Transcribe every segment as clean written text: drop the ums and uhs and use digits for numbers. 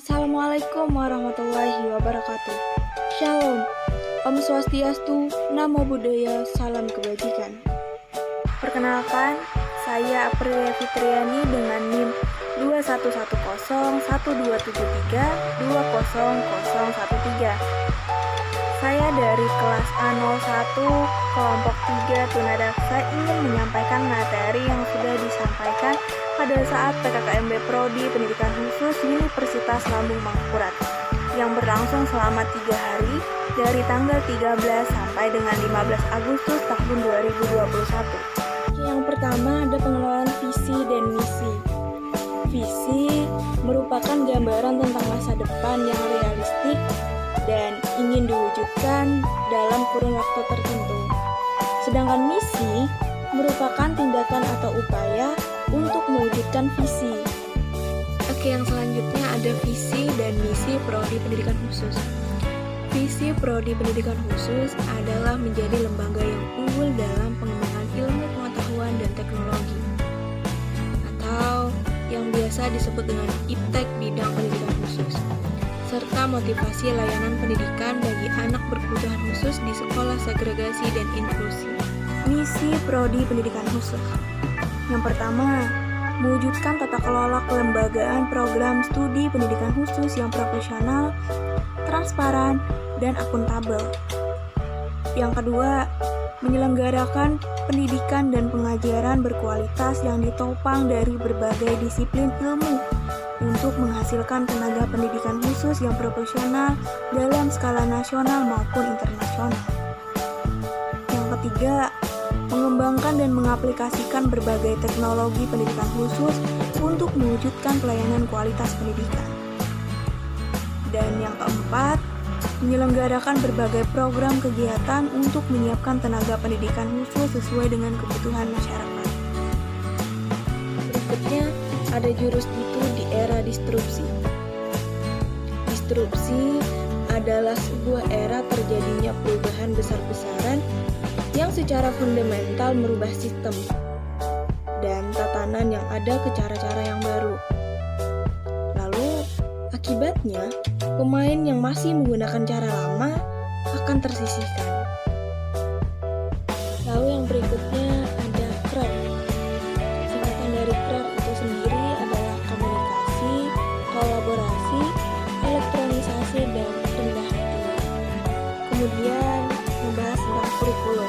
Assalamualaikum warahmatullahi wabarakatuh. Shalom, Om Swastiastu, Namo Buddhaya, Salam Kebajikan. Perkenalkan, saya Aprilia Fitriani dengan NIM 21101273200013. Saya dari kelas A01 kelompok 3 Tunadaksa ingin menyampaikan materi yang sudah disampaikan pada saat PKKMB Prodi Pendidikan Khusus Universitas Lambung Mangkurat yang berlangsung selama 3 hari dari tanggal 13 sampai dengan 15 Agustus tahun 2021. Yang pertama ada pengenalan visi dan misi. Visi merupakan gambaran tentang masa depan yang realistik dan ingin diwujudkan dalam kurun waktu tertentu. Sedangkan misi merupakan tindakan atau upaya untuk mewujudkan visi. Oke, yang selanjutnya ada visi dan misi Prodi Pendidikan Khusus. Visi Prodi Pendidikan Khusus adalah menjadi lembaga yang unggul dalam pengembangan ilmu pengetahuan dan teknologi, atau yang biasa disebut dengan IPTEK bidang pendidikan khusus, serta motivasi layanan pendidikan bagi anak berkebutuhan khusus di sekolah segregasi dan inklusi. Misi Prodi Pendidikan Khusus. Yang pertama, mewujudkan tata kelola kelembagaan program studi pendidikan khusus yang profesional, transparan, dan akuntabel. Yang kedua, menyelenggarakan pendidikan dan pengajaran berkualitas yang ditopang dari berbagai disiplin ilmu untuk menghasilkan tenaga pendidikan khusus yang profesional dalam skala nasional maupun internasional. Yang ketiga, mengembangkan dan mengaplikasikan berbagai teknologi pendidikan khusus untuk mewujudkan pelayanan kualitas pendidikan. Dan yang keempat, menyelenggarakan berbagai program kegiatan untuk menyiapkan tenaga pendidikan khusus sesuai dengan kebutuhan masyarakat. Berikutnya, ada jurus itu di era disrupsi. Disrupsi adalah sebuah era terjadinya perubahan besar-besaran yang secara fundamental merubah sistem dan tatanan yang ada ke cara-cara yang baru. Lalu, akibatnya, pemain yang masih menggunakan cara lama akan tersisihkan. Lalu yang berikutnya ada CRER. Singkatan dari CRER itu sendiri adalah komunikasi, kolaborasi, elektronisasi, dan rendah hati. Kemudian membahas tentang kurikulum.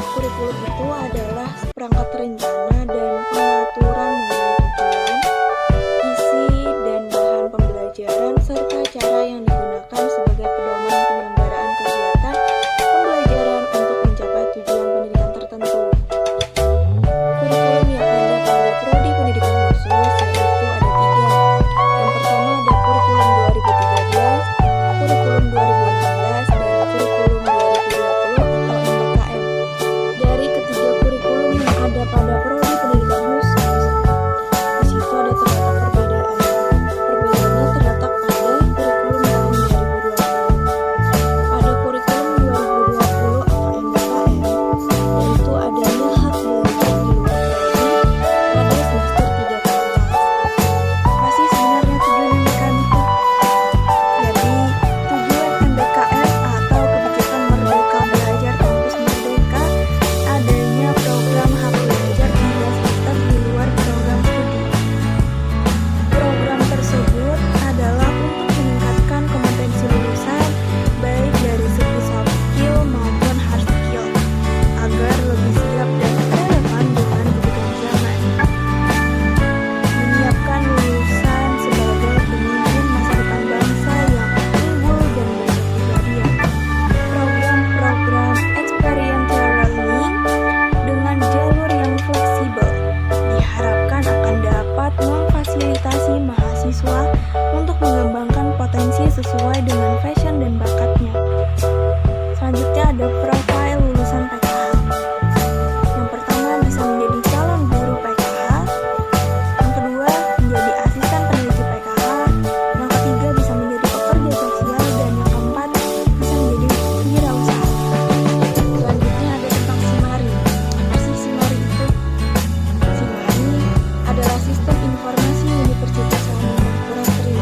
Kurikulum itu adalah perangkat rencana dan pengaturan mengenai tujuan, isi, dan bahan pembelajaran serta cara yang digunakan sebagai pedoman penyelenggaraan kegiatan pembelajaran untuk mencapai tujuan pendidikan tertentu. Kurikulum yang ada pada Prodi Pendidikan Khusus yaitu ada 3. Yang pertama ada kurikulum 2013, kurikulum 2016, dan kurikulum 2020 atau MBKM. Dari ketiga kurikulum yang ada pada Prodi Pendidikan Khusus, di situ ada terdapat perbedaan. Perbedaannya terletak pada kurikulum tahun 2020. Pada kurikulum 2020 atau MBKM, yaitu adanya hak belajar di luar prodi pada semester 3 ke atas. Apa sih sebenarnya tujuan MBKM itu? Jadi, tujuan MBKM atau Kebijakan Merdeka Belajar Kampus Merdeka adanya program hak belajar 3 semester di luar program studi. Program tersebut adalah untuk meningkatkan kompetensi lulusan baik dari segi soft skill maupun hard skill agar lebih siap dan relevan dengan kebutuhan zaman. Menyiapkan lulusan sebagai pemimpin masa depan bangsa yang unggul dan berkepribadian. Program-program experiential learning dengan jalur yang fleksibel diharapkan akan dapat memfasilitasi mahasiswa untuk mengembangkan potensi sesuai dengan passion dan bakatnya. Selanjutnya ada profil lulusan PKH. Yang pertama bisa menjadi calon guru PKH, yang kedua menjadi asisten peneliti PKH, yang ketiga bisa menjadi pekerja sosial, dan yang keempat bisa menjadi wirausahawan. Selanjutnya ada tentang SIMARI. Apa sih SIMARI itu? SIMARI adalah sistem informasi Universitas Lambung Mangkurat Sri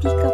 di